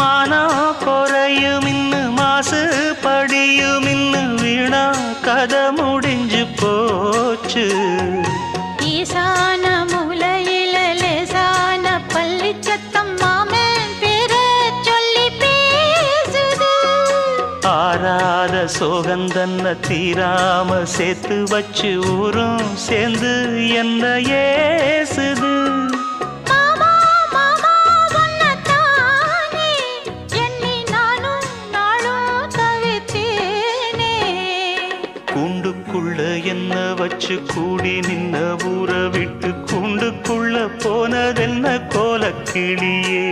மானம் குறையும் இன்னு மாசு படியும் இன்னு வீணா கதை முடிஞ்சு போச்சு. ஈசான மூலையில லேசான பள்ளி சத்தம் மாமன் பேர சொல்லி பேசுது. ஆறாத சோகந்தன்ன தீராம சேர்த்து வச்சு ஊரும் சேர்ந்து என்ன ஏசுது. கூண்டுக்குள்ள என்ன வச்சு கூடி நின்ன ஊற விட்டு கூண்டுக்குள்ள போனதென்ன கோலக்கிளியே.